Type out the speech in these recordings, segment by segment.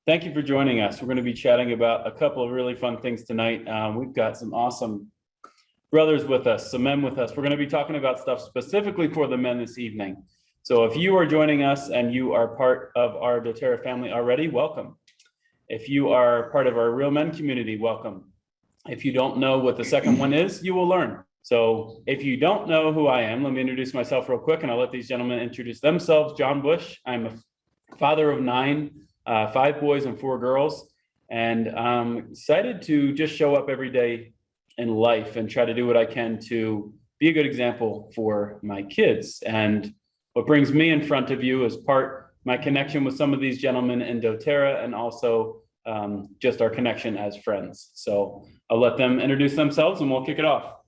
Thank you for joining us. We're going to be chatting about a couple of really fun things tonight. We've got some awesome brothers with us, some men with us. We're going to be talking about stuff specifically for the men this evening. So if you are joining us and you are part of our doTERRA family already, welcome. If you are part of our REYL Men community, welcome. If you don't know what the second one is, you will learn. So if you don't know who I am, let me introduce myself real quick and I'll let these gentlemen introduce themselves. John Busch. I'm a father of 9, 5 boys and 4 girls. And I'm excited to just show up every day in life and try to do what I can to be a good example for my kids. And what brings me in front of you is part my connection with some of these gentlemen in doTERRA and also just our connection as friends. So I'll let them introduce themselves and we'll kick it off.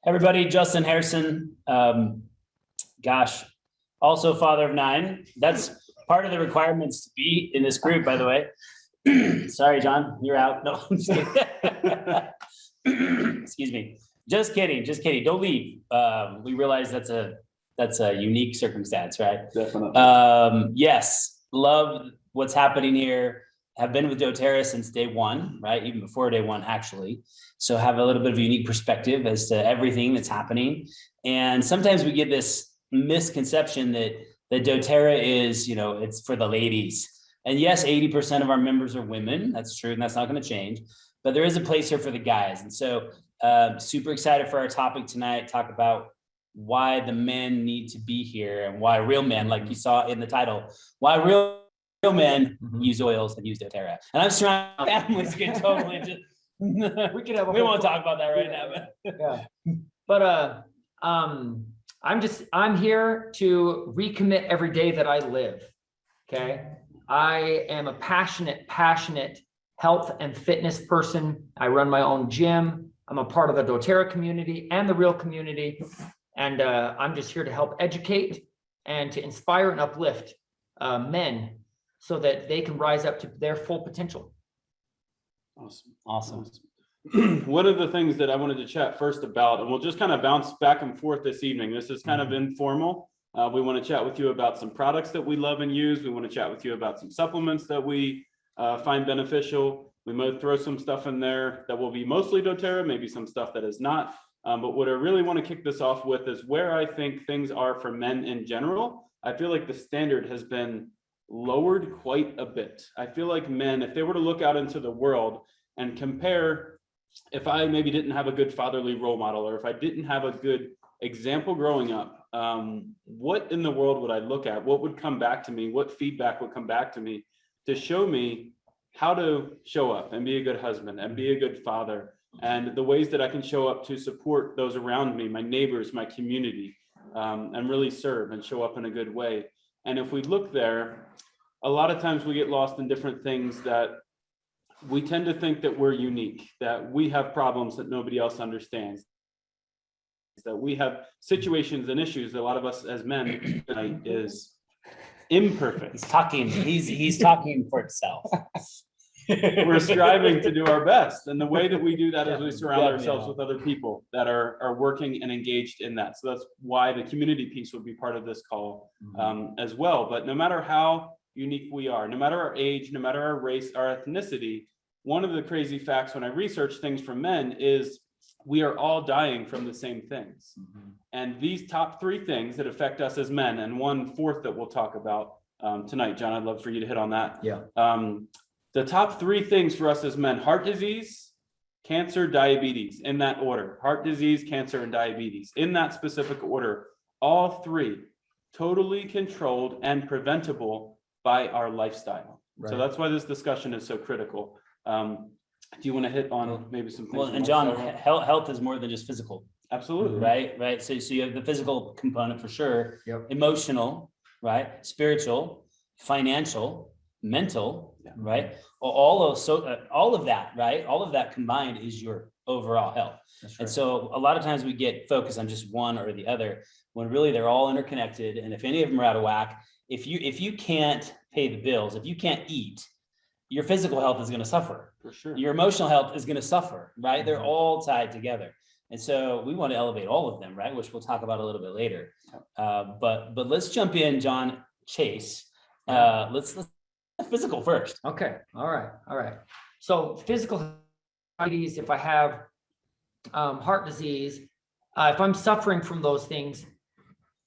Everybody, Justin Harrison. Also father of 9. That's part of the requirements to be in this group, by the way. Sorry, John, you're out. No, I'm just kidding. Excuse me. Just kidding. Don't leave. We realize that's a unique circumstance, right? Definitely. Yes, love what's happening here. Have been with doTERRA since day 1, right? Even before day 1, actually. So have a little bit of a unique perspective as to everything that's happening. And sometimes we get this misconception that doTERRA is, it's for the ladies. And yes, 80% of our members are women. That's true, and that's not going to change. But there is a place here for the guys. And so super excited for our topic tonight. Talk about why the men need to be here and why real men, like you saw in the title, why real men use oils and use doTERRA. And I'm surrounded families get totally just we won't talk about that right now. Yeah. But I'm here to recommit every day that I live. Okay. I am a passionate health and fitness person. I run my own gym. I'm a part of the doTERRA community and the REYL community. And I'm just here to help educate and to inspire and uplift men so that they can rise up to their full potential. Awesome. One of the things that I wanted to chat first about, and we'll just kind of bounce back and forth this evening. This is kind of informal. We want to chat with you about some products that we love and use. We want to chat with you about some supplements that we find beneficial. We might throw some stuff in there that will be mostly doTERRA, maybe some stuff that is not. But what I really want to kick this off with is where I think things are for men in general. I feel like the standard has been lowered quite a bit. I feel like men, if they were to look out into the world and compare, if I maybe didn't have a good fatherly role model, or if I didn't have a good example growing up, what in the world would I look at? What would come back to me? What feedback would come back to me to show me how to show up and be a good husband and be a good father, and the ways that I can show up to support those around me, my neighbors, my community, and really serve and show up in a good way. And if we look there, a lot of times we get lost in different things that we tend to think that we're unique, that we have problems that nobody else understands, that we have situations and issues that a lot of us as men tonight is imperfect. He's talking for itself. We're striving to do our best. And the way that we do that is we surround ourselves with other people that are working and engaged in that. So that's why the community piece would be part of this call as well. But no matter how unique we are, no matter our age, no matter our race, our ethnicity, one of the crazy facts when I research things for men is we are all dying from the same things. And these top 3 things that affect us as men, and 1/4 that we'll talk about tonight, John, I'd love for you to hit on that. Yeah. The top 3 things for us as men: heart disease, cancer, diabetes, in that order. Heart disease, cancer, and diabetes, in that specific order. All 3 totally controlled and preventable by our lifestyle. Right. So that's why this discussion is so critical. Do you want to hit on maybe some things? Well, and John, health is more than just physical. Absolutely. Right. So you have the physical component for sure. Yep. Emotional, right? Spiritual, financial, mental, right? All of that, right? All of that combined is your overall health. Right. And so a lot of times we get focused on just one or the other, when really they're all interconnected. And if any of them are out of whack, if you can't pay the bills, if you can't eat, your physical health is going to suffer. For sure. Your emotional health is going to suffer, right? Mm-hmm. They're all tied together. And so we want to elevate all of them, right? Which we'll talk about a little bit later. But let's jump in, Jon Chase. Let's Physical first. Okay. All right. So physical diabetes, if I have heart disease, if I'm suffering from those things,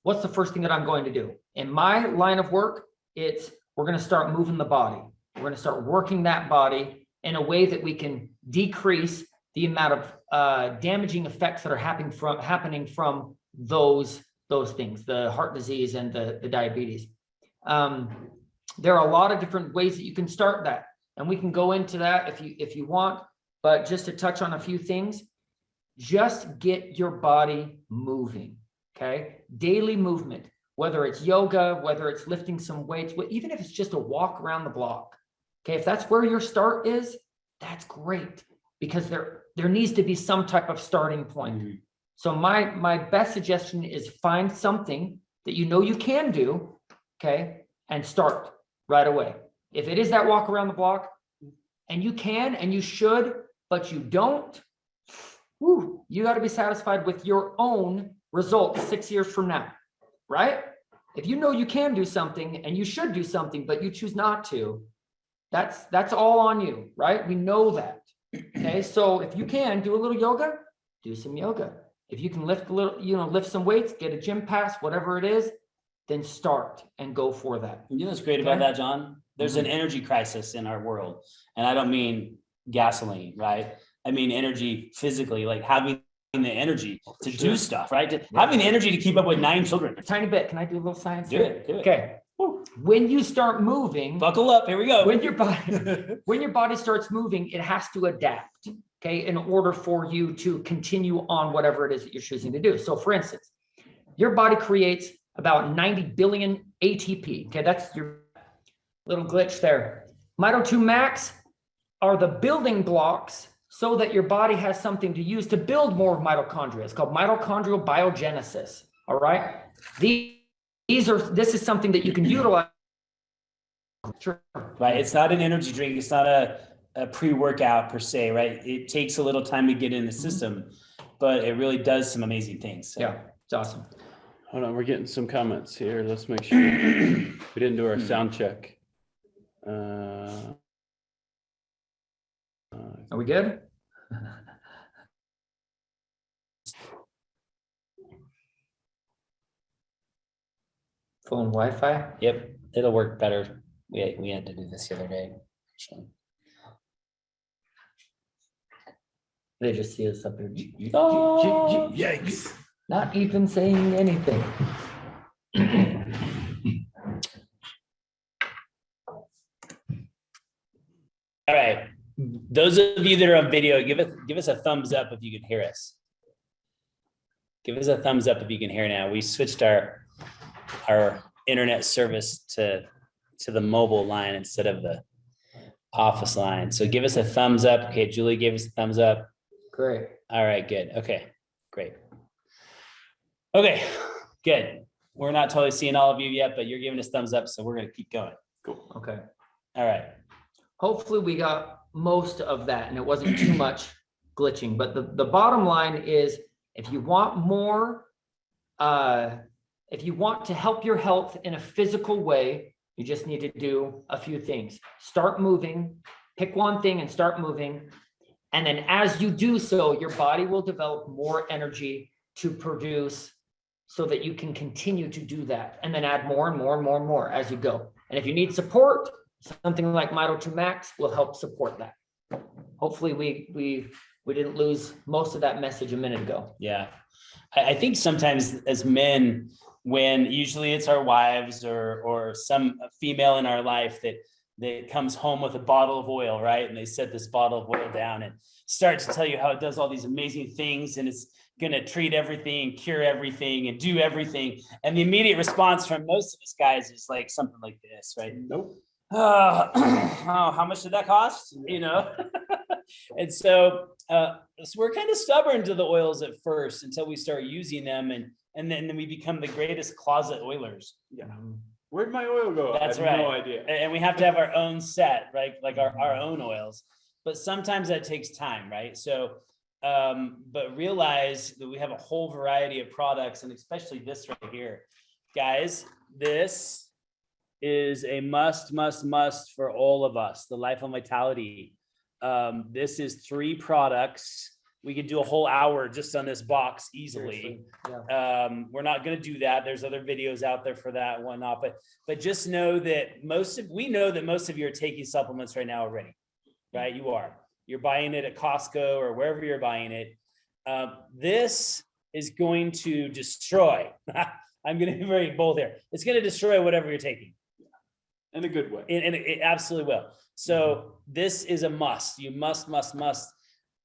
what's the first thing that I'm going to do? In my line of work, we're going to start moving the body. We're going to start working that body in a way that we can decrease the amount of damaging effects that are happening from those things, the heart disease and the diabetes. There are a lot of different ways that you can start that, and we can go into that if you want, but just to touch on a few things, just get your body moving, okay? Daily movement, whether it's yoga, whether it's lifting some weights, even if it's just a walk around the block, okay? If that's where your start is, that's great, because there needs to be some type of starting point. Mm-hmm. So my best suggestion is find something that you know you can do, okay, and start right away. If it is that walk around the block, and you can and you should, but you don't, you got to be satisfied with your own results 6 years from now, right? If you know you can do something and you should do something, but you choose not to, that's all on you, right? We know that. Okay, so if you can do a little yoga, do some yoga. If you can lift a little, lift some weights, get a gym pass, whatever it is, then start and go for that. You know what's great about that, John? There's an energy crisis in our world. And I don't mean gasoline, right? I mean energy physically, like having the energy to do stuff, right? Having the energy to keep up with 9 children. A tiny bit. Can I do a little science? Do it. Okay. When you start moving, buckle up. Here we go. When your body starts moving, it has to adapt, okay, in order for you to continue on whatever it is that you're choosing to do. So for instance, your body creates about 90 billion ATP. Okay, that's your little glitch there. Mito2 Max are the building blocks so that your body has something to use to build more mitochondria. It's called mitochondrial biogenesis. All right. This is something that you can utilize. Sure. Right. It's not an energy drink. It's not a pre-workout per se, right? It takes a little time to get in the system, but it really does some amazing things. So. Yeah, it's awesome. Hold on, we're getting some comments here. Let's make sure we didn't do our sound check. Are we good? Phone Wi-Fi? Yep, it'll work better. We had to do this the other day, actually. They just see us up there. Yikes. Not even saying anything. All right. Those of you that are on video, give us a thumbs up if you can hear us. Give us a thumbs up if you can hear now. We switched our internet service to the mobile line instead of the office line. So give us a thumbs up. Okay, Julie gave us a thumbs up. Great. All right, good. Okay, great. Okay, good. We're not totally seeing all of you yet, but you're giving us thumbs up, so we're going to keep going. Cool. Okay. All right. Hopefully we got most of that and it wasn't too much glitching, but the bottom line is if you want more, if you want to help your health in a physical way, you just need to do a few things. Start moving, pick one thing and start moving. And then as you do so, your body will develop more energy to produce so that you can continue to do that. And then add more and more and more and more as you go. And if you need support, something like Mito2 Max will help support that. Hopefully we didn't lose most of that message a minute ago. Yeah. I think sometimes as men, when usually it's our wives or some female in our life that comes home with a bottle of oil, right? And they set this bottle of oil down and start to tell you how it does all these amazing things and it's going to treat everything and cure everything and do everything. And the immediate response from most of us guys is like something like this, right? Nope. Oh, how much did that cost? And so we're kind of stubborn to the oils at first until we start using them and then we become the greatest closet oilers. Yeah. Where'd my oil go? That's I have right. No idea. And we have to have our own set, right? Like our own oils. But sometimes that takes time, right? So, but realize that we have a whole variety of products and especially this right here. Guys, this is a must for all of us, the Life and Vitality. This is 3 products. We could do a whole hour just on this box easily. Yeah. We're not going to do that. There's other videos out there for that and whatnot, but just know that we know that most of you are taking supplements right now already, right? You're buying it at Costco or wherever you're buying it. This is going to destroy. I'm going to be very bold here. It's going to destroy whatever you're taking. In a good way. And it absolutely will. So this is a must. You must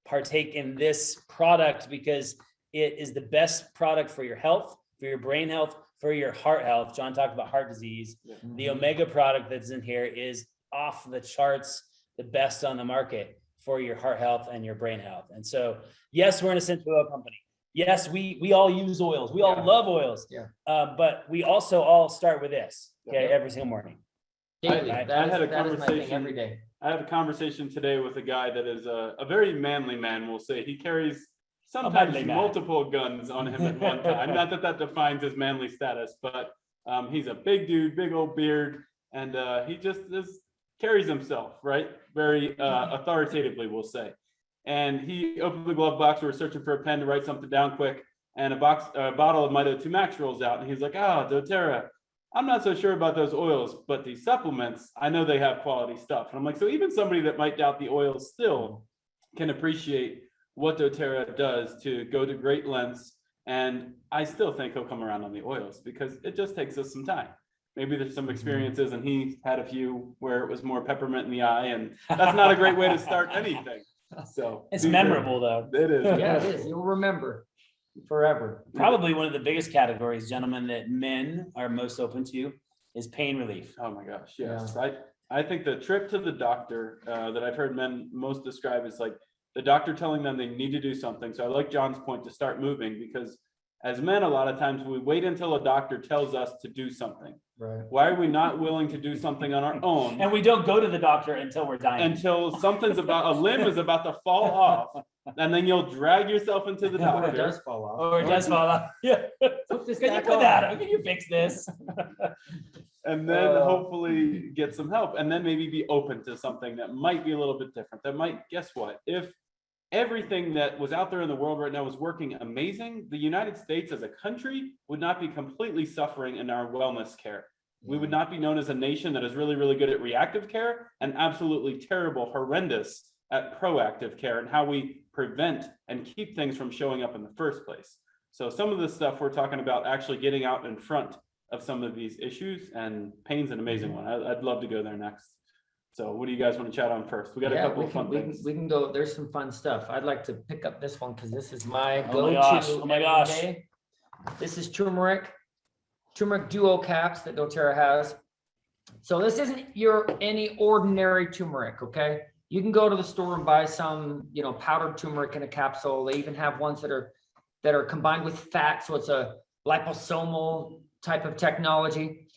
partake in this product because it is the best product for your health, for your brain health, for your heart health. John talked about heart disease. The omega product that's in here is off the charts, the best on the market for your heart health and your brain health. And so, yes, we're an essential oil company. Yes, we all use oils. We all love oils. Yeah. But we also all start with this, okay, every single morning. Daily. I That had a is my thing conversation every day. I had a conversation today with a guy that is a very manly man, we'll say. He carries sometimes manly man. multiple guns on him at one time. Not that defines his manly status, but he's a big dude, big old beard, and he just carries himself, right? Very authoritatively, we'll say. And he opened the glove box. We were searching for a pen to write something down quick, and a bottle of Mito 2 Max rolls out, and he's like, doTERRA. I'm not so sure about those oils, but these supplements, I know they have quality stuff. And I'm like, so even somebody that might doubt the oils still can appreciate what doTERRA does to go to great lengths. And I still think he'll come around on the oils because it just takes us some time. Maybe there's some experiences, and he had a few where it was more peppermint in the eye, and that's not a great way to start anything. So It's memorable though. It is. Yeah, it is. You'll remember forever. Probably one of the biggest categories, gentlemen, that men are most open to is pain relief. Oh my gosh, yes. I think the trip to the doctor that I've heard men most describe is like the doctor telling them they need to do something. So I like John's point to start moving, because as men, a lot of times we wait until a doctor tells us to do something. Right. Why are we not willing to do something on our own? And we don't go to the doctor until we're dying. Until something's a limb is about to fall off, and then you'll drag yourself into the Or doctor. it does fall off. Or it does fall off. Yeah. Put this Can you back put on. that up? Can you fix this? And then hopefully get some help, and then maybe be open to something that might be a little bit different. That might, guess what? If everything that was out there in the world right now was working amazing, the United States as a country would not be completely suffering in our wellness care. We would not be known as a nation that is really, really good at reactive care and absolutely terrible, horrendous at proactive care and how we prevent and keep things from showing up in the first place. So some of the stuff we're talking about actually getting out in front of some of these issues, and pain's an amazing one. I'd love to go there next. So what do you guys want to chat on first? We got a couple of fun things. We can go, there's some fun stuff. I'd like to pick up this one because this is my Oh go-to. my gosh. Oh my every gosh. day. This is turmeric duo caps that doTERRA has. So this isn't any ordinary turmeric, okay? You can go to the store and buy some, powdered turmeric in a capsule. They even have ones that are combined with fat, so it's a liposomal type of technology.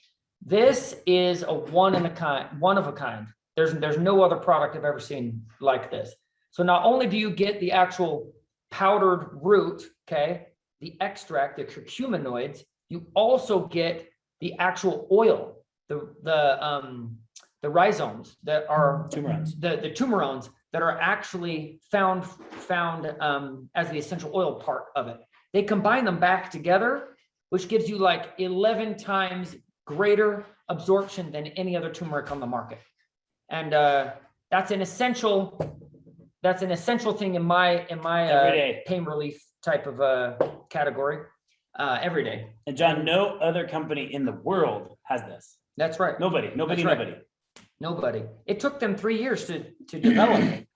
This is a one of a kind. There's no other product I've ever seen like this. So not only do you get the actual powdered root, okay, the extract, the curcuminoids, you also get the actual oil, the rhizomes that are Turmerones. the turmerones that are actually found as the essential oil part of it. They combine them back together, which gives you like 11 times greater absorption than any other turmeric on the market. And that's an essential thing in my pain relief type of category every day. And John, no other company in the world has this. That's right. Nobody. That's right. Nobody. It took them 3 years to develop it,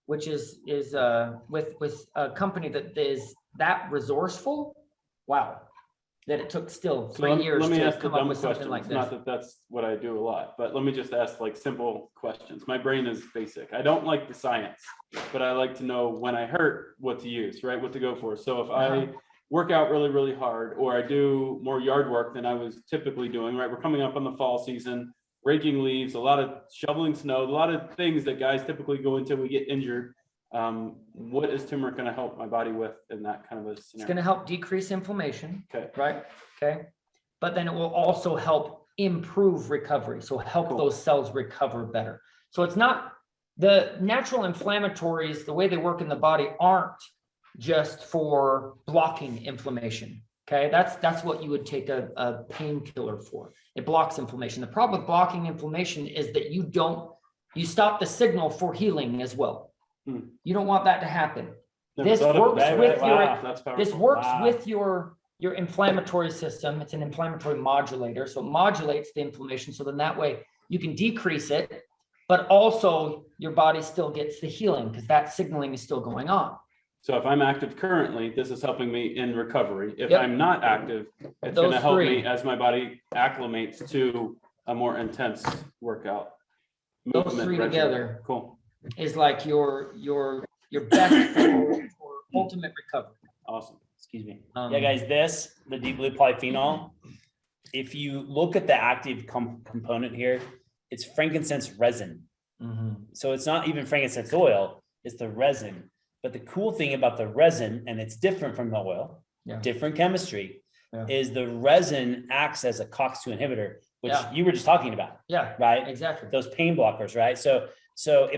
which is with a company that is that resourceful. Wow. That it took still 3 years let me to ask the come up dumb with something questions. like this. Not that that's what I do a lot, but let me just ask like simple questions. My brain is basic. I don't like the science, but I like to know when I hurt what to use, right? What to go for. So if I work out really, really hard, or I do more yard work than I was typically doing, right? We're coming up on the fall season, raking leaves, a lot of shoveling snow, a lot of things that guys typically go into, we get injured. What is turmeric going to help my body with in that kind of a scenario? It's going to help decrease inflammation. Okay. Right. Okay. But then it will also help improve recovery. So help Cool. those cells recover better. So it's not the natural inflammatories, the way they work in the body aren't just for blocking inflammation. Okay, that's what you would take a painkiller for. It blocks inflammation. The problem with blocking inflammation is that you stop the signal for healing as well. You don't want that to happen. This works with your inflammatory system. It's an inflammatory modulator. So it modulates the inflammation. So then that way you can decrease it, but also your body still gets the healing because that signaling is still going on. So if I'm active currently, this is helping me in recovery. If Yep. I'm not active, it's Those going to help three. me as my body acclimates to a more intense workout. Those movement three regimen. together Cool. is like your best for ultimate recovery. Awesome. Excuse me. Um, Yeah, guys, the deep blue polyphenol, if you look at the active component here, it's frankincense resin. So it's not even frankincense oil, it's the resin. But the cool thing about the resin, and it's different from the oil, different chemistry, is the resin acts as a COX-2 inhibitor, which you were just talking about. Yeah, right? exactly. Those pain blockers, right?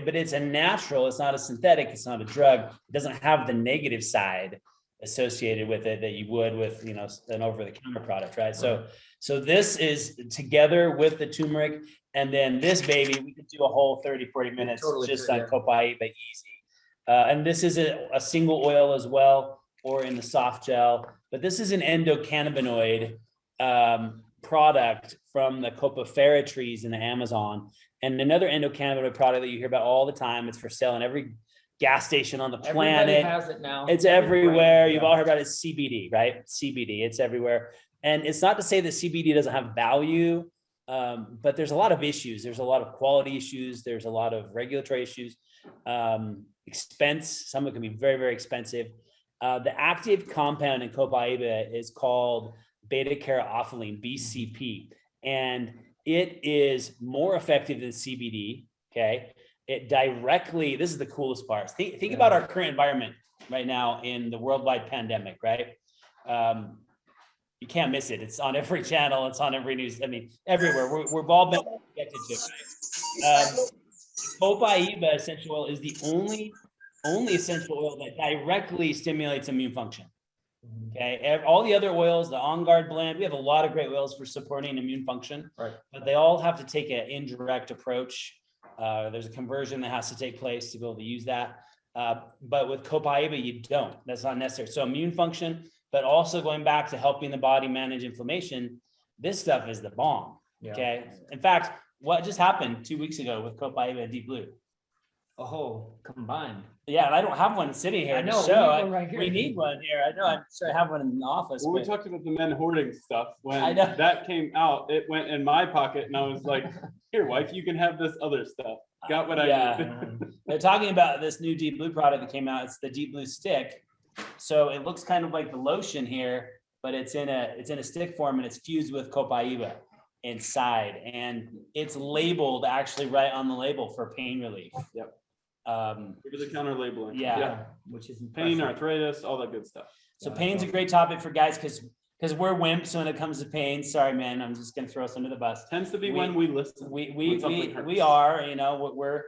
But it's a natural, it's not a synthetic, it's not a drug. It doesn't have the negative side associated with it that you would with, an over-the-counter product, right? So this is together with the turmeric, and then this baby, we could do a whole 30, 40 minutes just on copaiba easy. And this is a single oil as well, or in the soft gel, but this is an endocannabinoid product from the copaiba trees in the Amazon. And another endocannabinoid product that you hear about all the time, it's for sale in every gas station on the planet. Everybody has it now. It's everywhere. You've all heard about it. It's CBD, right? CBD, it's everywhere. And it's not to say that CBD doesn't have value, but there's a lot of issues. There's a lot of quality issues. There's a lot of regulatory issues. Expense, some of it can be very, very expensive. The active compound in copaiba is called beta-caryophyllene, BCP, and it is more effective than CBD, okay? It directly, this is the coolest part. Think about our current environment right now in the worldwide pandemic, right? You can't miss it. It's on every channel. It's on every news. I mean, everywhere. We've all been connected to it, right? Copaiba essential oil is the only essential oil that directly stimulates immune function. Okay, all the other oils, the On Guard blend, we have a lot of great oils for supporting immune function, right? But they all have to take an indirect approach. There's a conversion that has to take place to be able to use that. But with copaiba, you don't. That's not necessary. So immune function, but also going back to helping the body manage inflammation, this stuff is the bomb. Okay. In fact, what just happened 2 weeks ago with copaiba and deep blue? Oh, combined. Yeah, and I don't have one sitting here. I know. To show. We need one right here. We need one here. I know. I'm sure I have one in the office. Well, we talked about the men hoarding stuff. When I know. that came out, it went in my pocket, and I was like, "Here, wife, you can have this other stuff." Got what I need. They're talking about this new deep blue product that came out. It's the deep blue stick. So it looks kind of like the lotion here, but it's in a stick form, and it's fused with copaiba inside, and it's labeled actually right on the label for pain relief. Yep. Over-the-counter labeling. Yeah. Which is pain, impressive. arthritis, all that good stuff. So pain's a great topic for guys because we're wimps when it comes to pain. Sorry, man. I'm just gonna throw us under the bus. Tends to be when we listen. We are, we're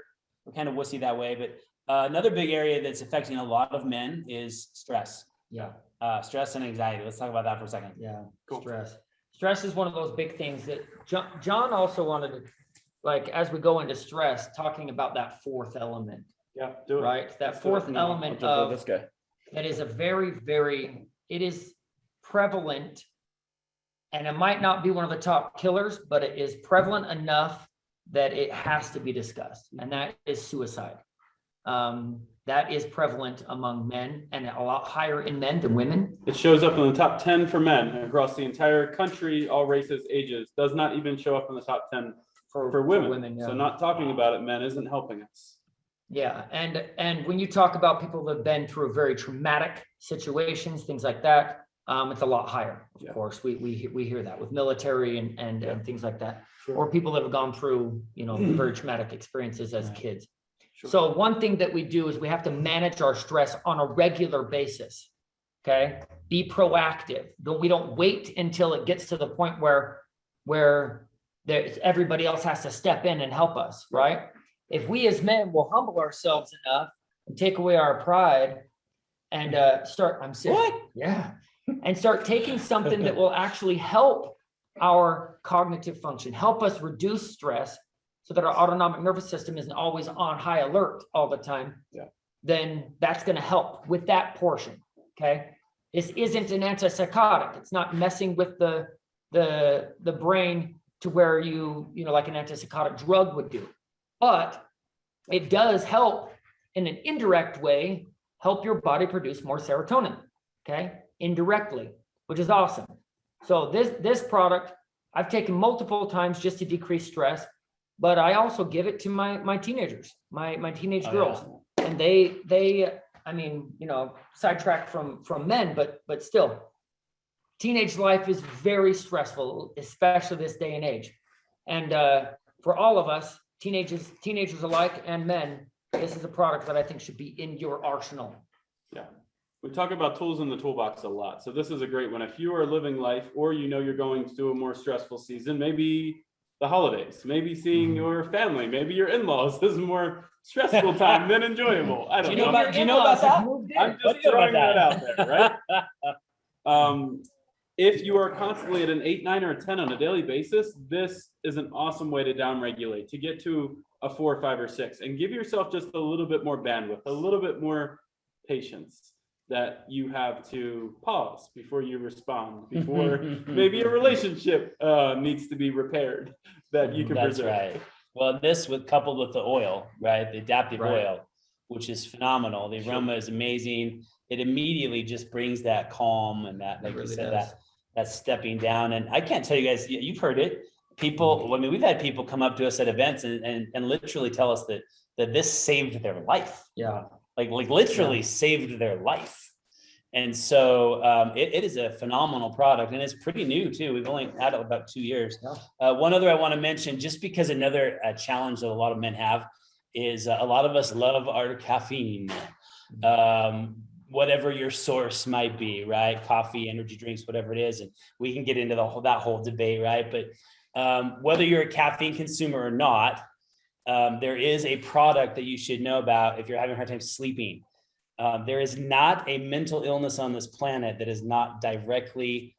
kind of wussy that way. But another big area that's affecting a lot of men is stress. Yeah. Stress and anxiety. Let's talk about that for a second. Yeah. Cool. Stress is one of those big things that John also wanted to, like, as we go into stress, talking about that fourth element. Yeah, do it. Right. That fourth element of this guy. that is a very, very, it is prevalent, and it might not be one of the top killers, but it is prevalent enough that it has to be discussed, and that is suicide. That is prevalent among men and a lot higher in men than women. It shows up in the top 10 for men across the entire country, all races, ages. Does not even show up in the top 10 for women. Yeah. So not talking about it, men, isn't helping us. Yeah, and when you talk about people that have been through very traumatic situations, things like that, it's a lot higher. Of course, we hear that with military and things like that, or people that have gone through very traumatic experiences as kids. Sure. So one thing that we do is we have to manage our stress on a regular basis. Okay, be proactive. We don't wait until it gets to the point where everybody else has to step in and help us, right? If we as men will humble ourselves enough and take away our pride and I'm serious. What? Yeah. And start taking something that will actually help our cognitive function, help us reduce stress so that our autonomic nervous system isn't always on high alert all the time. Yeah. Then that's going to help with that portion. Okay. This isn't an antipsychotic. It's not messing with the brain to where you know, like an antipsychotic drug would do, but it does help in an indirect way, help your body produce more serotonin. Okay. Indirectly, which is awesome. So this product I've taken multiple times just to decrease stress, but I also give it to my teenagers, my teenage girls. Yeah. And they, I mean, you know, sidetracked from men, but still, teenage life is very stressful, especially this day and age. And for all of us, teenagers alike and men, this is a product that I think should be in your arsenal. Yeah. We talk about tools in the toolbox a lot. So this is a great one. If you are living life, or you know you're going through a more stressful season, maybe the holidays, maybe seeing your family, maybe your in-laws is more stressful time than enjoyable. I don't know. Do you know about that? I'm just throwing that out there, right? If you are constantly at an 8, 9, or a 10 on a daily basis, this is an awesome way to downregulate, to get to a 4, 5, or 6, and give yourself just a little bit more bandwidth, a little bit more patience, that you have to pause before you respond, before maybe a relationship needs to be repaired, that you can preserve. Right. Well, this coupled with the oil, right? The adaptive oil, which is phenomenal. The aroma is amazing. It immediately just brings that calm and that, like you said, that stepping down. And I can't tell you guys, you've heard it. People, I mean, we've had people come up to us at events and literally tell us that this saved their life. Yeah. Like literally saved their life. And so it is a phenomenal product, and it's pretty new too. We've only had it about 2 years. Yeah. One other I want to mention, just because another challenge that a lot of men have is a lot of us love our caffeine, whatever your source might be, right? Coffee, energy drinks, whatever it is. And we can get into that whole debate, right? But whether you're a caffeine consumer or not, there is a product that you should know about if you're having a hard time sleeping. There is not a mental illness on this planet that is not directly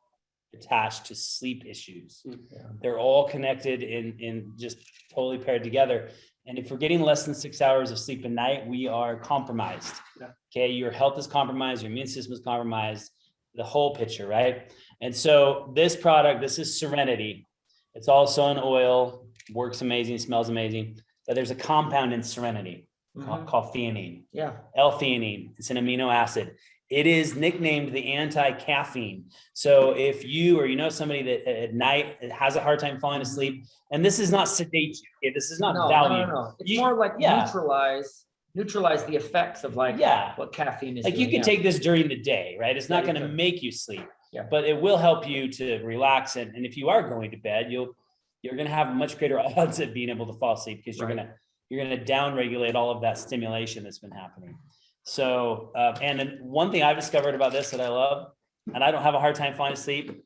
attached to sleep issues. Yeah. They're all connected in just totally paired together. And if we're getting less than 6 hours of sleep a night, we are compromised. Yeah. Okay, your health is compromised, your immune system is compromised, the whole picture, right? And so this product, this is Serenity. It's also an oil, works amazing, smells amazing. But there's a compound in Serenity called theanine. Yeah. L-theanine. It's an amino acid. It is nicknamed the anti-caffeine. So if you or you know somebody that at night has a hard time falling asleep, and this is not sedate you, okay? This is not value. No. It's more like neutralize the effects of like what caffeine is. Like doing. You can take this during the day, right? It's not going to make you sleep, but it will help you to relax. And if you are going to bed, you're going to have much greater odds of being able to fall asleep because you're going to down-regulate all of that stimulation that's been happening. So, and then one thing I've discovered about this that I love, and I don't have a hard time falling asleep,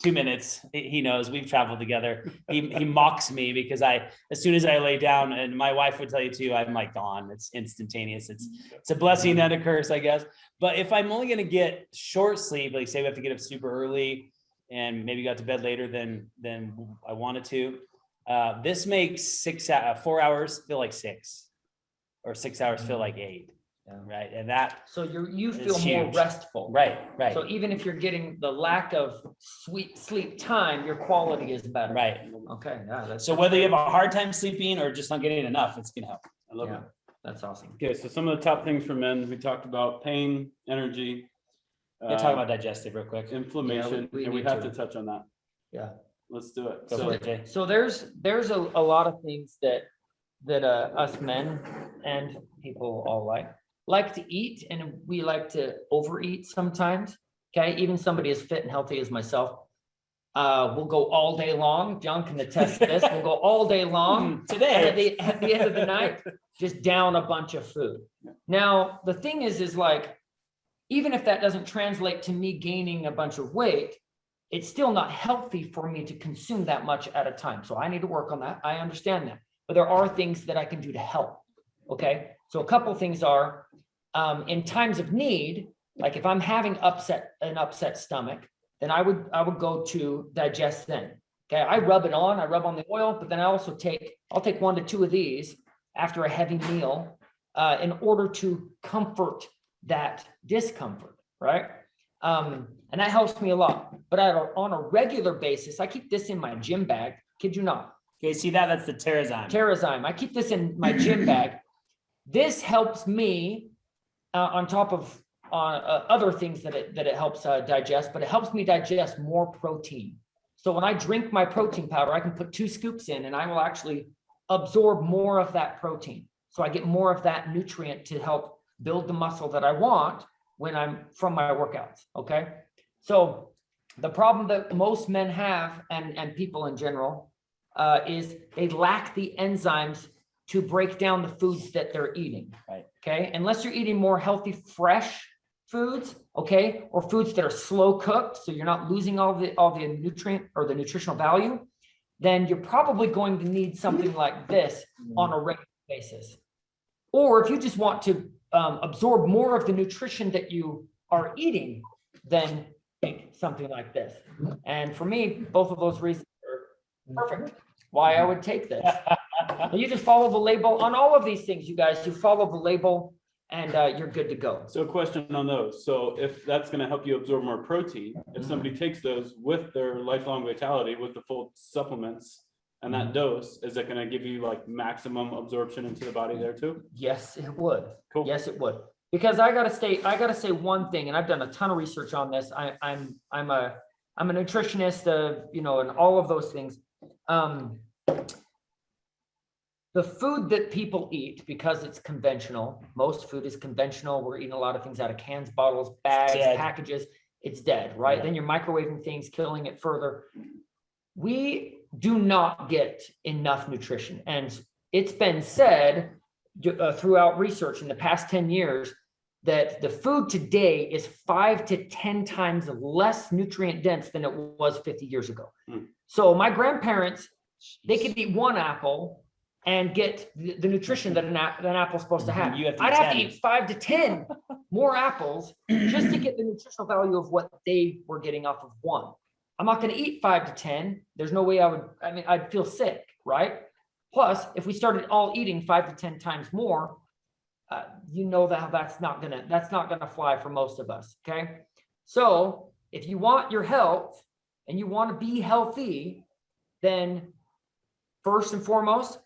2 minutes, he knows, we've traveled together. He mocks me because as soon as I lay down, and my wife would tell you too, I'm like gone. It's instantaneous. It's a blessing and a curse, I guess. But if I'm only going to get short sleep, like say we have to get up super early and maybe got to bed later than I wanted to, this makes 4 hours feel like 6, or 6 hours feel like 8. Right. And that. So you feel more restful. Right. So even if you're getting the lack of sweet sleep time, your quality is better. Right. Okay. Yeah, so whether you have a hard time sleeping or just not getting enough, it's going to help. I love it. That's awesome. Okay. So some of the top things for men, we talked about pain, energy. Let's talk about digestive real quick. Inflammation. And we have to touch on that. Yeah. Let's do it. So there's a lot of things that us men and people all like to eat, and we like to overeat sometimes. Okay, even somebody as fit and healthy as myself, we'll go all day long. John can attest to this. We'll go all day long today. At the end of the night, just down a bunch of food. Now the thing is like, even if that doesn't translate to me gaining a bunch of weight, it's still not healthy for me to consume that much at a time. So I need to work on that. I understand that. But there are things that I can do to help. Okay. So a couple of things are in times of need, like if I'm having an upset stomach, then I would go to Digest then. Okay. I rub on the oil, but then I'll take 1 to 2 of these after a heavy meal in order to comfort that discomfort. Right. And that helps me a lot. But on a regular basis, I keep this in my gym bag. Kid you not. Okay, see that's the TerraZyme. TerraZyme. I keep this in my gym bag. This helps me on top of other things that it helps digest, but it helps me digest more protein. So when I drink my protein powder, I can put 2 scoops in and I will actually absorb more of that protein. So I get more of that nutrient to help build the muscle that I want when I'm from my workouts. Okay. So the problem that most men have and people in general is they lack the enzymes to break down the foods that they're eating. Right. Okay. Unless you're eating more healthy, fresh foods, okay, or foods that are slow cooked, so you're not losing all the nutrient or the nutritional value, then you're probably going to need something like this on a regular basis. Or if you just want to absorb more of the nutrition that you are eating, then think something like this. And for me, both of those reasons are perfect. Why I would take this. You just follow the label on all of these things, you guys. You follow the label and you're good to go. So a question on those. So if that's going to help you absorb more protein, if somebody takes those with their lifelong vitality, with the full supplements and that dose, is it going to give you like maximum absorption into the body there too? Yes, it would. Cool. Yes, it would. Because I gotta say one thing, and I've done a ton of research on this. I'm a nutritionist, and all of those things. The food that people eat, because it's conventional, most food is conventional. We're eating a lot of things out of cans, bottles, bags, packages. It's dead, right? Yeah. Then you're microwaving things, killing it further. We do not get enough nutrition. And it's been said throughout research in the past 10 years that the food today is 5 to 10 times less nutrient dense than it was 50 years ago. So my grandparents, they could eat 1 apple and get the nutrition that an apple's supposed to have. I'd have to eat 5 to 10 more apples just to get the nutritional value of what they were getting off of 1. I'm not going to eat 5 to 10. There's no way I'd feel sick, right? Plus, if we started all eating 5 to 10 times more, that's not gonna fly for most of us. Okay. So if you want your health and you want to be healthy, then first and foremost,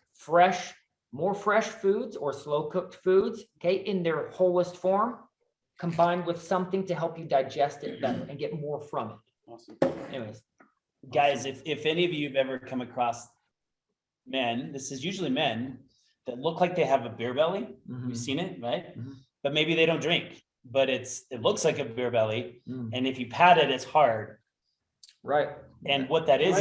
more fresh foods or slow cooked foods, okay, in their wholest form, combined with something to help you digest it better and get more from it. Awesome. Anyways, guys, if any of you have ever come across men, this is usually men that look like they have a beer belly. You've seen it, right? But maybe they don't drink, but it looks like a beer belly. And if you pat it, it's hard. Right. And what that is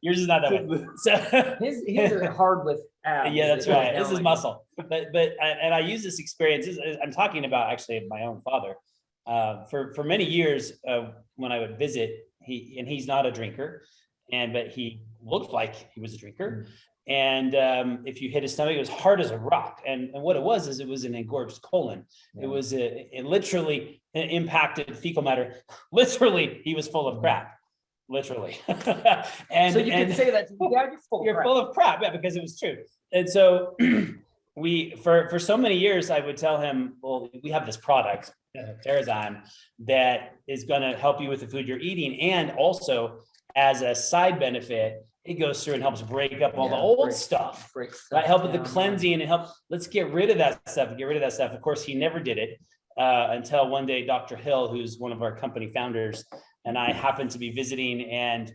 yours is not that way. So his are hard with abs. Yeah, that's right. This is muscle. But I use this experience. I'm talking about actually my own father. For many years, when I would visit, he's not a drinker, but he looked like he was a drinker. And if you hit his stomach, it was hard as a rock. And what it was an engorged colon. Yeah. It literally impacted fecal matter. Literally, he was full of crap. Literally. And so you can say that you're full of crap, yeah, because it was true. And so for so many years, I would tell him, well, we have this product, TerraZyme, that is going to help you with the food you're eating. And also as a side benefit, it goes through and helps break up all the old stuff, right? Help with the cleansing and let's get rid of that stuff. Of course, he never did it until one day, Dr. Hill, who's one of our company founders, and I happened to be visiting, and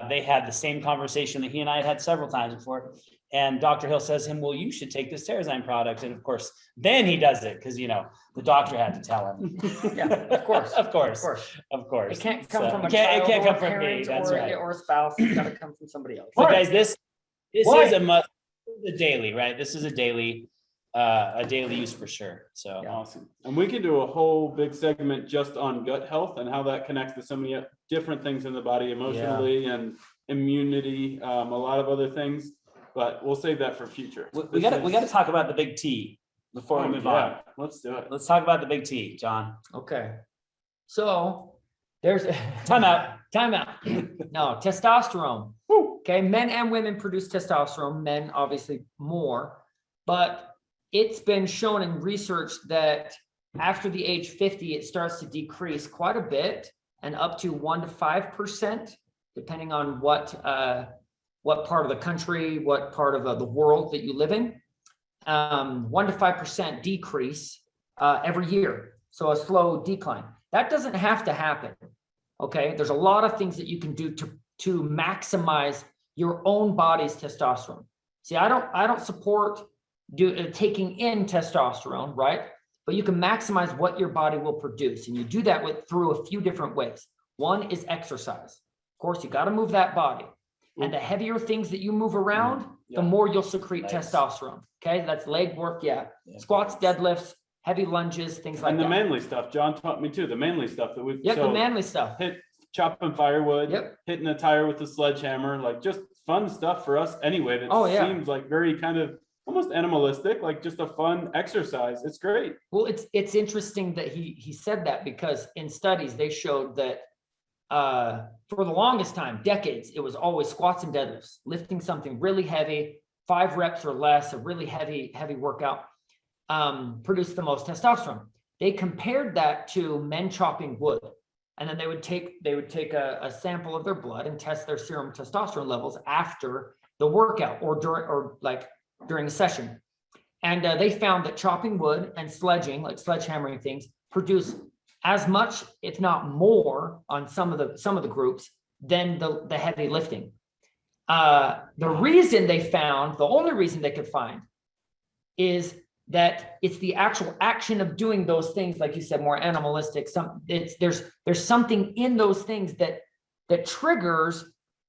they had the same conversation that he and I had several times before. And Dr. Hill says to him, well, you should take this TerraZyme product. And of course, then he does it because, the doctor had to tell him. Yeah, of course. Of course. It can't come from a child, it can't come from me. That's right. Or a spouse. It's got to come from somebody else. So guys, this is a daily, right? This is a daily. a daily use for sure. So Awesome. And we could do a whole big segment just on gut health and how that connects to so many different things in the body, emotionally and immunity, a lot of other things, but we'll save that for future. we got to talk about the big T before we move on. Let's do it. Let's talk about the big T, John. Okay. So there's Time out. No, testosterone. Okay. Men and women produce testosterone, men obviously more, but it's been shown in research that after the age 50, it starts to decrease quite a bit and up to 1 to 5%, depending on what part of the country, what part of the world that you live in. 1 to 5% decrease every year. So a slow decline. That doesn't have to happen. Okay. There's a lot of things that you can do to maximize your own body's testosterone. See, I don't support taking in testosterone, right? But you can maximize what your body will produce. And you do that through a few different ways. One is exercise. Of course, you got to move that body. And the heavier things that you move around, the more you'll secrete testosterone. Okay, that's leg work. Squats, deadlifts, heavy lunges, things like that. And the manly stuff. John taught me too. The manly stuff that we've the manly stuff. Chopping firewood, hitting a tire with a sledgehammer, like just fun stuff for us anyway. That seems like very kind of almost animalistic, like just a fun exercise. It's great. Well, it's interesting that he said that, because in studies they showed that for the longest time, decades, it was always squats and deadlifts, lifting something really heavy, 5 reps or less, a really heavy workout, produced the most testosterone. They compared that to men chopping wood, and then they would take a sample of their blood and test their serum testosterone levels after the workout or during a session. And they found that chopping wood and sledging, like sledgehammering things, produce as much, if not more, on some of the groups than the heavy lifting. The only reason they could find is that it's the actual action of doing those things, like you said, more animalistic. There's something in those things that triggers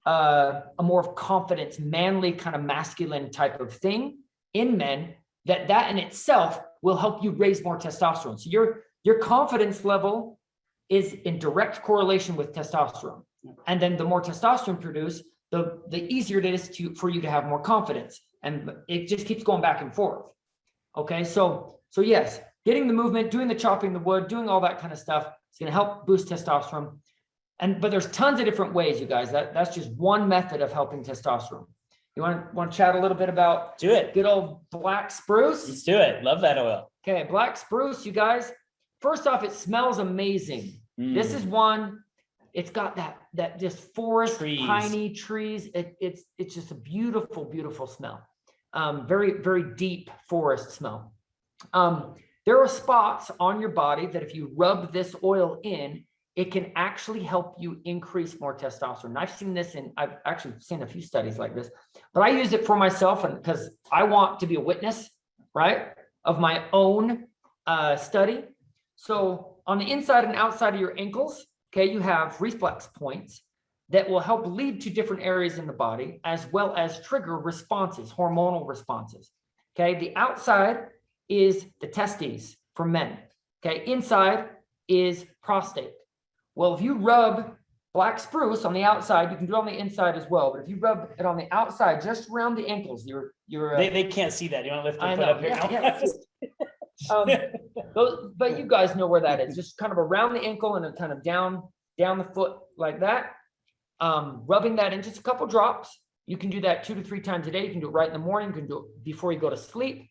a more confidence, manly, kind of masculine type of thing in men, that in itself will help you raise more testosterone. So your confidence level is in direct correlation with testosterone. And then the more testosterone produced, the easier it is for you to have more confidence. And it just keeps going back and forth. Okay, so yes, getting the movement, doing the chopping the wood, doing all that kind of stuff, it's going to help boost testosterone. But there's tons of different ways, you guys. That's just one method of helping testosterone. You want to chat a little bit about good old Black Spruce? Let's do it. Love that oil. Okay, Black Spruce, you guys. First off, it smells amazing. This is one. It's got that just forest, piney trees. It's just a beautiful, beautiful smell. Very, very deep forest smell. There are spots on your body that if you rub this oil in, it can actually help you increase more testosterone. I've actually seen a few studies like this, but I use it for myself, and because I want to be a witness, right, of my own study. So on the inside and outside of your ankles, okay, you have reflex points that will help lead to different areas in the body, as well as trigger responses, hormonal responses. Okay, the outside is the testes for men. Okay, inside is prostate. Well, if you rub Black Spruce on the outside, you can do it on the inside as well. But if you rub it on the outside, just around the ankles, they can't see that. You want to lift your foot up here? But you guys know where that is. Just kind of around the ankle and then kind of down the foot like that. Rubbing that in, just a couple drops. You can do that 2 to 3 times a day. You can do it right in the morning. You can do it before you go to sleep.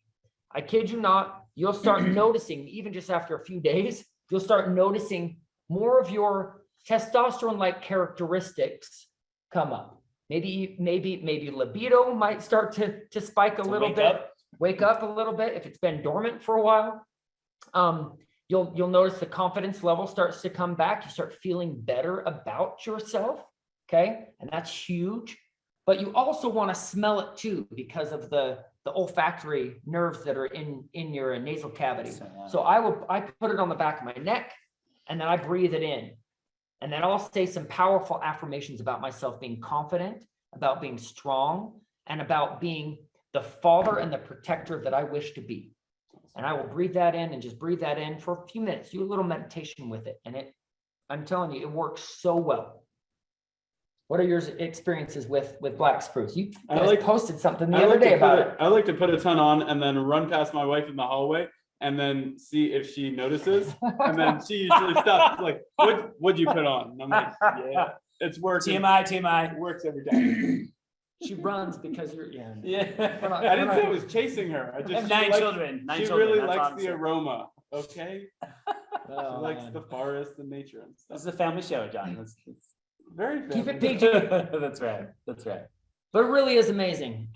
I kid you not, you'll start noticing, even just after a few days, you'll start noticing more of your testosterone-like characteristics come up. Maybe libido might start to spike a little bit. Wake up a little bit if it's been dormant for a while. You'll notice the confidence level starts to come back. You start feeling better about yourself. Okay, and that's huge. But you also want to smell it too, because of the olfactory nerves that are in your nasal cavity. So I put it on the back of my neck, and then I breathe it in. And then I'll say some powerful affirmations about myself being confident, about being strong, and about being the father and the protector that I wish to be. And I will breathe that in and just breathe that in for a few minutes, do a little meditation with it. And I'm telling you, it works so well. What are your experiences with Black Spruce? You guys posted something the other day about it. I like to put a ton on and then run past my wife in the hallway and then see if she notices. And then she usually stops like, what'd you put on? And I'm like, yeah, it's working. TMI. It works every time. She runs because you're, Yeah. I didn't say I was chasing her. I I just have nine children. She really likes the aroma. Okay. She Oh, likes man. the forest, the nature and stuff. This is a family show, John. It's Very Keep it family. PG. That's right. That's right. But it really is amazing.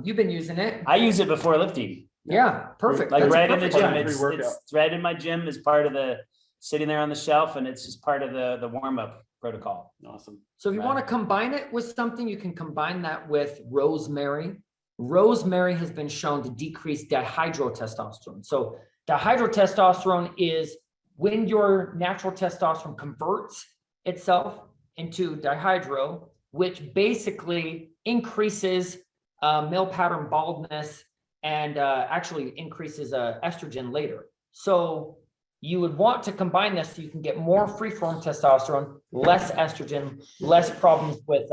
You've been using it. I use it before lifting, Yeah, perfect. like That's right in the perfect. gym. Yeah. It's Pre-workout. right in my gym as part of the sitting there on the shelf, and it's just part of the warm up protocol. Awesome. So if you want to combine it with something, you can combine that with rosemary. Rosemary has been shown to decrease dihydrotestosterone. So dihydrotestosterone is when your natural testosterone converts itself into dihydro, which basically increases male pattern baldness and actually increases estrogen later. So you would want to combine this so you can get more free-form testosterone, less estrogen, less problems with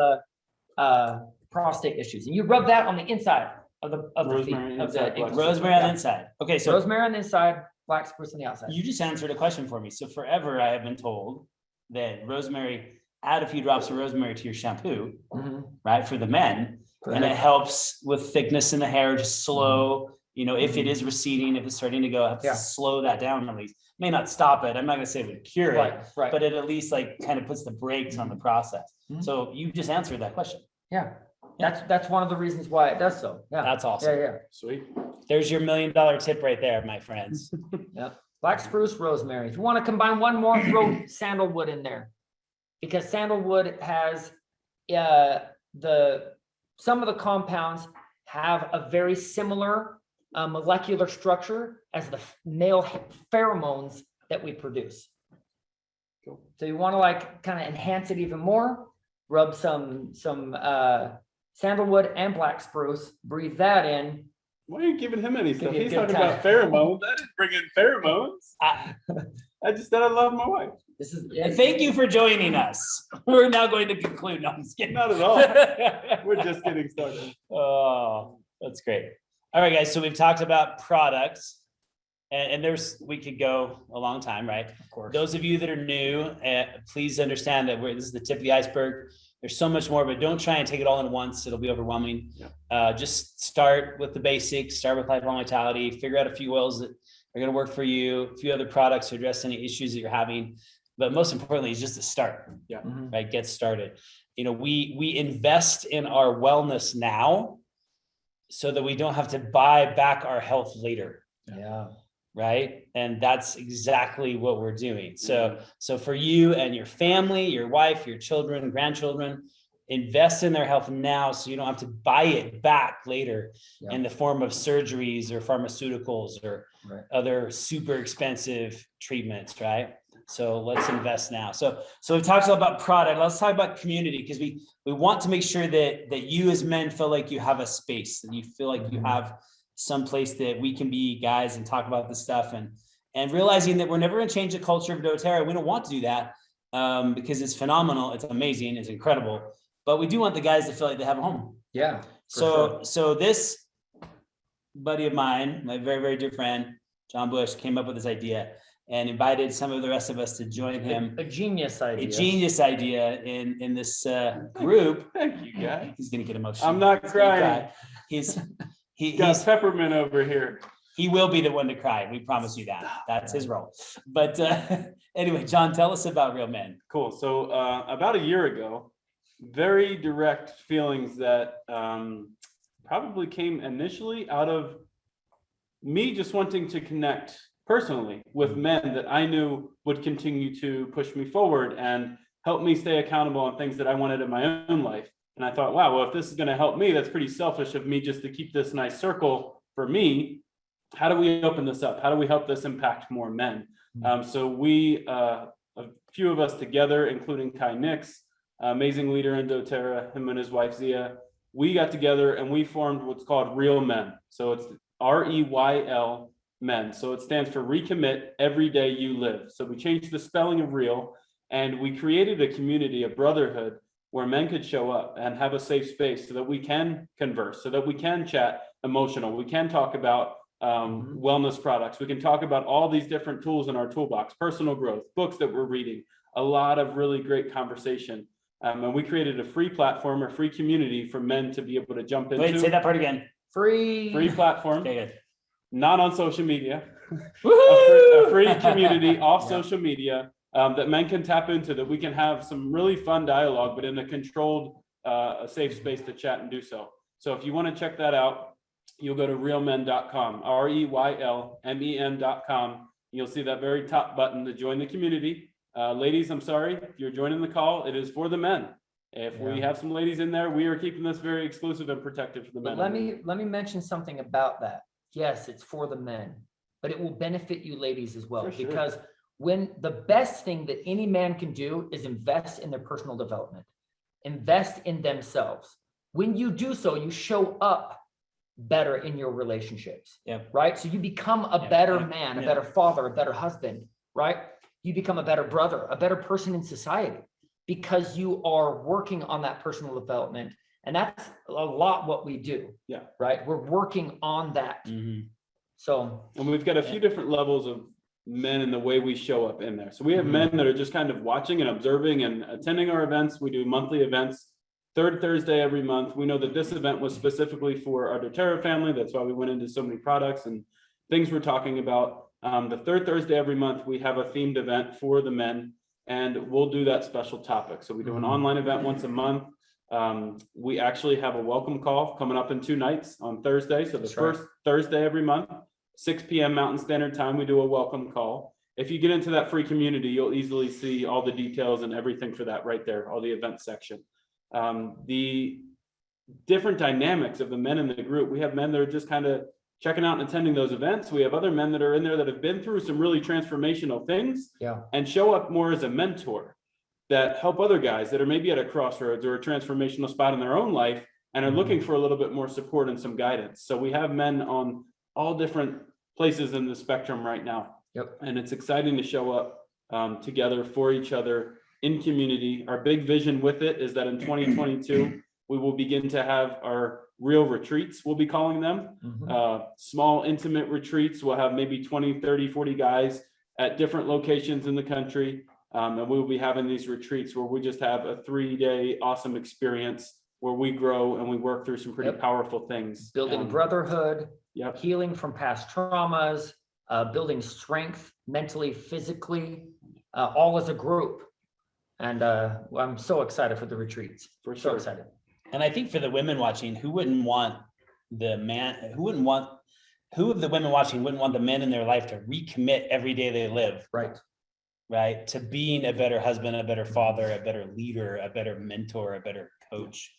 prostate issues. And you rub that on the inside of the feet. Rosemary Of the inside, black Rosemary on the inside. Okay, so rosemary on the inside, black spruce on the outside. you just answered a question for me. So forever I have been told that rosemary, add a few drops of rosemary to your shampoo, Mhm. right, for the men, and it helps with thickness in the hair, just slow, if it is receding, if it's starting to go, helps Yeah. to slow that down at least. May not stop it. I'm not gonna say it would cure it, Right. but it at least like kind of puts the brakes on the process. Mhm. So you just answered that question. Yeah. That's one of the reasons why it does so. Yeah. That's awesome. Yeah. Sweet. There's your $1 million tip right there, my friends. Black spruce, rosemary. If you want to combine one more, throw sandalwood in there. Because sandalwood has some of the compounds have a very similar molecular structure as the male pheromones that we produce. Cool. So you want to like kind of enhance it even more, rub some sandalwood and black spruce, breathe that in. Why are you giving him any stuff? you a He's good talking time. about pheromones. I didn't bring in pheromones. I just said I love my wife. This is Thank you for joining us. We're now going to conclude. No, I'm just kidding. Not at all. We're just getting started. Oh, that's great. All right, guys. So we've talked about products, and we could go a long time, right? Of course. Those of you that are new, please understand that this is the tip of the iceberg. There's so much more, but don't try and take it all in once. It'll be overwhelming. Yeah. Just start with the basics, start with lifelong vitality, figure out a few oils that are going to work for you, a few other products to address any issues that you're having. But most importantly, it's just a start, Yeah. Mhm. right? Get started. We invest in our wellness now so that we don't have to buy back our health later. Yeah. Right. And that's exactly what we're doing. So for you and your family, your wife, your children, grandchildren, invest in their health now so you don't have to buy it back later in the form of surgeries or pharmaceuticals or other super expensive treatments. Right. So let's invest now. So we've talked a lot about product. Let's talk about community, because we want to make sure that you as men feel like you have a space, and you feel like you have some place that we can be guys and talk about this stuff, and realizing that we're never going to change the culture of doTERRA. We don't want to do that because it's phenomenal. It's amazing. It's incredible. But we do want the guys to feel like they have a home. Yeah. So this buddy of mine, my very, very dear friend, John Busch, came up with this idea and invited some of the rest of us to join him. A genius idea. A genius idea in this group. Thank you, guys. He's going to get emotional. I'm not He's gonna crying. cry. He's got peppermint over here. He will be the one to cry. We promise you that. That's his role. But anyway, John, tell us about REYL Men. Cool. So about a year ago, very direct feelings that probably came initially out of me just wanting to connect personally with men that I knew would continue to push me forward and help me stay accountable on things that I wanted in my own life. And I thought, wow, well, if this is going to help me, that's pretty selfish of me just to keep this nice circle for me. How do we open this up? How do we help this impact more men? So we, a few of us together, including Kai Nix, amazing leader in doTERRA, him and his wife Zia, we got together and we formed what's called REYL Men. So it's REYL Men. So it stands for Recommit Every Day You Live. So we changed the spelling of real, and we created a community, a brotherhood, where men could show up and have a safe space so that we can converse, so that we can chat emotional. We can talk about wellness products. We can talk about all these different tools in our toolbox, personal growth, books that we're reading, a lot of really great conversation. And we created a free platform, a free community for men to be able to jump into. Wait, say that part again. Free platform, Okay, good. not on social media, Woohoo! a free community off social media that men can tap into, that we can have some really fun dialogue, but in a controlled, a safe space to chat and do so. So if you want to check that out, you'll go to reylmen.com, REYLMEN.com. You'll see that very top button to join the community. Ladies, I'm sorry, if you're joining the call, it is for the men. If we have some ladies in there, we are keeping this very exclusive and protected for the men. Let me mention something about that. Yes, it's for the men, but it will benefit you ladies as well, because when the best thing that any man can do is invest in their personal development, invest in themselves. When you do so, you show up better in your relationships, right? So you become a better man, a better father, a better husband, right? You become a better brother, a better person in society, because you are working on that personal development. And that's a lot what we do, right? We're working on that. So, and we've got a few different levels of men and the way we show up in there. So we have men that are just kind of watching and observing and attending our events. We do monthly events, third Thursday every month. We know that this event was specifically for our doTERRA family. That's why we went into so many products and things we're talking about. The third Thursday every month, we have a themed event for the men, and we'll do that special topic. So we do an online event once a month. We actually have a welcome call coming up in 2 nights on Thursday. So the first Thursday every month, 6 p.m. Mountain Standard Time, we do a welcome call. If you get into that free community, you'll easily see all the details and everything for that right there, all the event section. The different dynamics of the men in the group. We have men that are just kind of checking out and attending those events. We have other men that are in there that have been through some really transformational things and show up more as a mentor that help other guys that are maybe at a crossroads or a transformational spot in their own life and are looking for a little bit more support and some guidance. So we have men on all different places in the spectrum right now. And it's exciting to show up together for each other in community. Our big vision with it is that in 2022, we will begin to have our REYL retreats, we'll be calling them, small, intimate retreats. We'll have maybe 20, 30, 40 guys at different locations in the country. And we will be having these retreats where we just have a 3-day awesome experience where we grow and we work through some pretty powerful things. Building brotherhood, healing from past traumas, building strength mentally, physically, all as a group. And I'm so excited for the retreats. We're so excited. And I think for the women watching, who of the women watching wouldn't want the men in their life to recommit every day they live? Right. To being a better husband, a better father, a better leader, a better mentor, a better coach.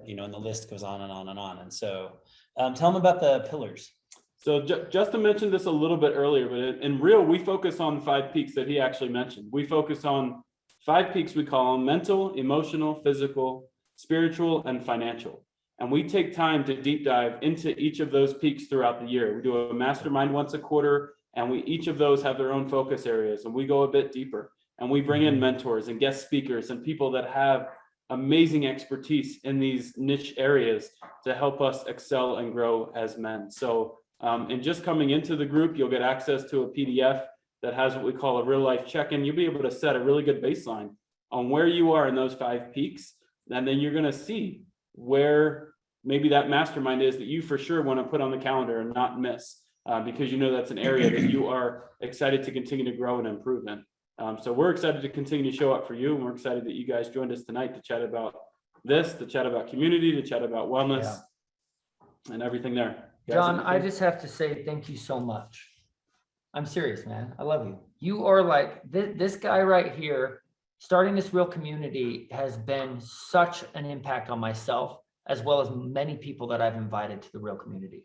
You know, and the list goes on and on and on. And so tell them about the pillars. So Justin mentioned this a little bit earlier, but in REYL, we focus on 5 peaks that he actually mentioned. We focus on 5 peaks, we call them mental, emotional, physical, spiritual, and financial. And we take time to deep dive into each of those peaks throughout the year. We do a mastermind once a quarter, and each of those have their own focus areas, and we go a bit deeper. And we bring in mentors and guest speakers and people that have amazing expertise in these niche areas to help us excel and grow as men. So and just coming into the group, you'll get access to a PDF that has what we call a real life check-in. You'll be able to set a really good baseline on where you are in those 5 peaks. And then you're going to see where maybe that mastermind is that you for sure want to put on the calendar and not miss, because you know that's an area that you are excited to continue to grow and improve in. So we're excited to continue to show up for you. And we're excited that you guys joined us tonight to chat about this, to chat about community, to chat about wellness and everything there. John, I just have to say thank you so much. I'm serious, man. I love you. You are like this guy right here. Starting this REYL community has been such an impact on myself, as well as many people that I've invited to the REYL community.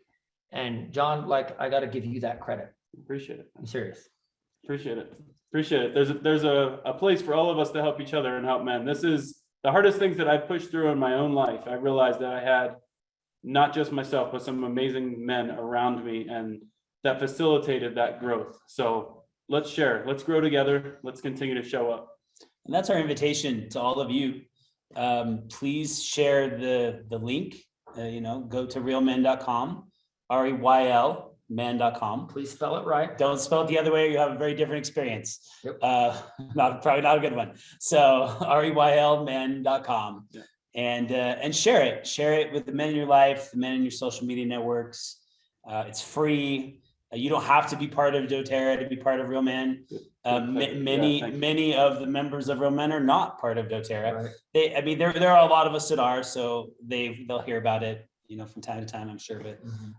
And John, like, I got to give you that credit. Appreciate it. I'm serious. Appreciate it. Appreciate it. There's a place for all of us to help each other and help men. This is the hardest things that I've pushed through in my own life. I realized that I had not just myself, but some amazing men around me. And that facilitated that growth. So let's share, let's grow together. Let's continue to show up. And that's our invitation to all of you. Please share the link, go to reylmen.com, REYL men.com. Please spell it right. Don't spell it the other way, or you have a very different experience. Yep. Probably not a good one. So REYLmen.com. Yeah. And share it with the men in your life, the men in your social media networks. It's free. You don't have to be part of doTERRA to be part of REYL Men. Many of the members of REYL Men are not part of doTERRA. Right. There are a lot of us that are, so they'll hear about it, from time to time, I'm sure.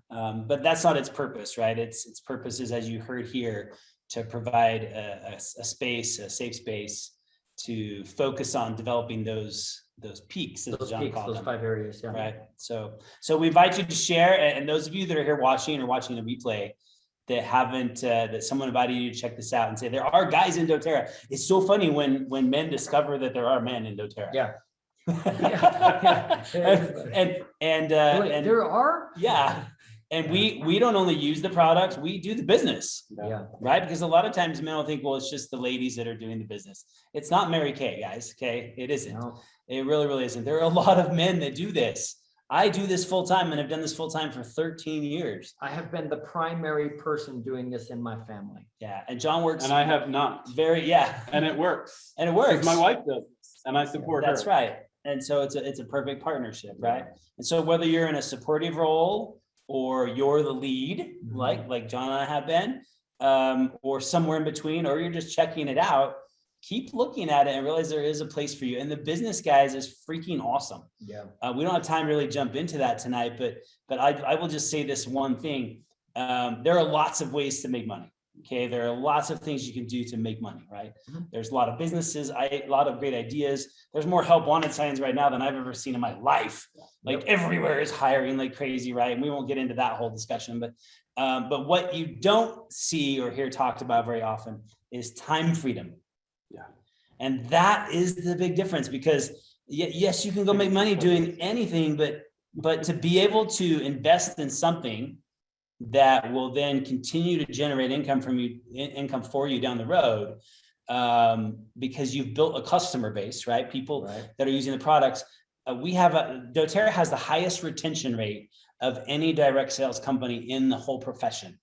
But that's not its purpose, right? Its purpose is, as you heard here, to provide a space, a safe space to focus on developing those peaks, as John called them. 5 areas. Yeah. Right. So we invite you to share, and those of you that are here watching the replay that haven't, that someone invited you to check this out and say, there are guys in doTERRA. It's so funny when men discover that there are men in doTERRA. Yeah. And there are. Yeah. And we don't only use the products, we do the business. Yeah. Right. Because a lot of times men will think, well, it's just the ladies that are doing the business. It's not Mary Kay, guys. Okay. It isn't. No. It really, really isn't. There are a lot of men that do this. I do this full time, and I've done this full time for 13 years. I have been the primary person doing this in my family. Yeah. And John works. And I have not. And it works. And it works. My wife does this, and I support her. That's right. And so it's a perfect partnership, right? And so whether you're in a supportive role or you're the lead, like John and I have been, or somewhere in between, or you're just checking it out, keep looking at it and realize there is a place for you. And the business, guys, is freaking awesome. Yeah. We don't have time to really jump into that tonight, but I will just say this one thing. There are lots of ways to make money. Okay. There are lots of things you can do to make money, right? There's a lot of businesses, a lot of great ideas. There's more help wanted signs right now than I've ever seen in my life. Like everywhere is hiring like crazy, right? And we won't get into that whole discussion, but what you don't see or hear talked about very often is time freedom. Yeah. And that is the big difference, because yes, you can go make money doing anything, but to be able to invest in something that will then continue to generate income for you down the road, because you've built a customer base, right? People that are using the products. doTERRA has the highest retention rate of any direct sales company in the whole profession.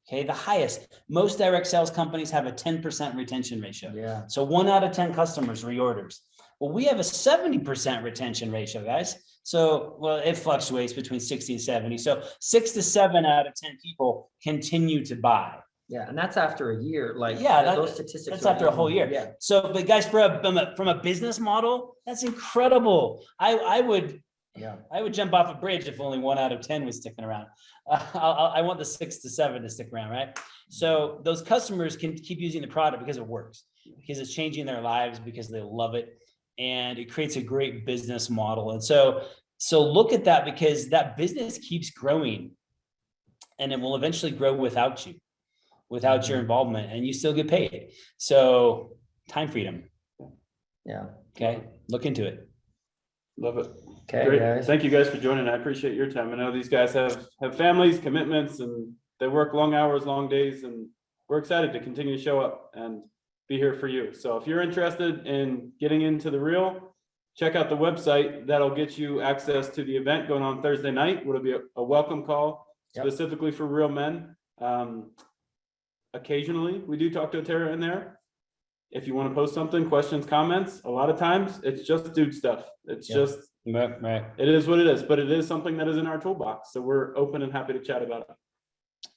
Okay, the highest. Most direct sales companies have a 10% retention ratio. Yeah. So 1 out of 10 customers reorders. Well, we have a 70% retention ratio, guys. So, it fluctuates between 60 and 70. So 6 to 7 out of 10 people continue to buy. Yeah, and that's after a year. Those statistics. That's after a whole year. Yeah. So, but guys, from a business model, that's incredible. I would jump off a bridge if only 1 out of 10 was sticking around. I want the 6 to 7 to stick around, right? So those customers can keep using the product because it works, because it's changing their lives, because they love it, and it creates a great business model. And so look at that, because that business keeps growing, and it will eventually grow without you, without your involvement, and you still get paid. So time freedom. Yeah. Okay. Look into it. Love it. Okay, Great. guys. Thank you guys for joining. I appreciate your time. I know these guys have families, commitments, and they work long hours, long days, and we're excited to continue to show up and be here for you. So if you're interested in getting into the Reel, check out the website. That'll get you access to the event going on Thursday night. It'll be a welcome call specifically for REYL Men. Occasionally we do talk to doTERRA in there. If you want to post something, questions, comments, a lot of times it's just dude stuff. It's just, right. It is what it is, but it is something that is in our toolbox. So we're open and happy to chat about it.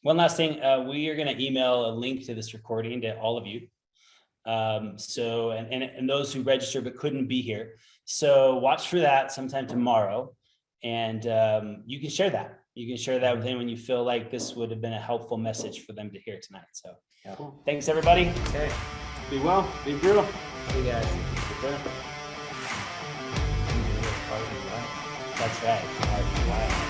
One last thing, we are going to email a link to this recording to all of you. And those who registered but couldn't be here. So watch for that sometime tomorrow, and you can share that. You can share that with anyone you feel like this would have been a helpful message for them to hear tonight. So thanks, everybody. Okay. Be well, be brutal. See you guys. That's right.